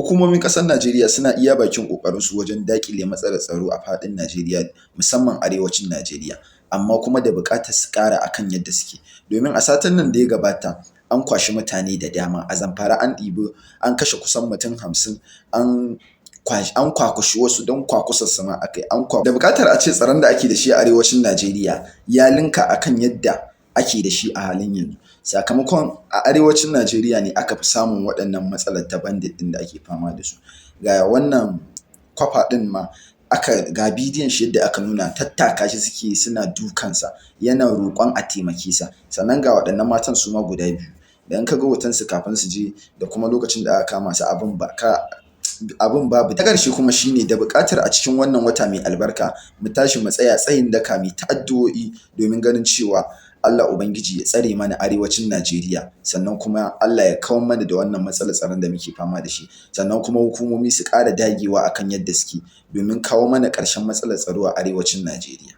Hukumomin ƙasar Najeriya suna iya bakin ƙoƙarinsu wajen daƙile matsalar tsaro a faɗin Najeriya musamman arewacin Najeriya, amma kuma da buƙatar su ƙara a kan yadda suke. Domin a satin nan da ya gabata an kwashi mutane da dama, a Zamfara an kashe kusan mutum 50, an kwakwashi wasu don kwakusarsu ma aka yi. Da buƙatar a ce tsaron da ake da shi a arewacin Najeriya ya linka a kan yadda ake da shi a halin yanzu. Sakamakon a arewacin Najeriya ne aka fi samun waɗannan matsalar ta bandit ɗin da ake fama da su. Ga wannan kwafa ɗin ma ga bidiyon shi yadda aka nuna tattaka shi suke yi suna dukansa, yana roƙon a taimake sa. Sannan ga waɗannan matan su ma guda biyu, idan ka ga hotonsu kafin su je da kuma lokacin da aka kama su abin babu. Ta ƙarshe kuma shi ne da buƙatar a cikin wannan wata mai albarka mu tashi mu tsaya tsayin daka mu ta addu'o'i domin ganin cewa Allah Ubangiji ya tsare mana arewacin Najeriya, sannan kuma Allah ya kawar mana da wannan matsalar tsaron da muke fama da shi. Sannan kuma hukumomi su ƙara dagewa a kan yadda suke domin kawo mana ƙarshen matsalar tsaro a arewacin Najeriya.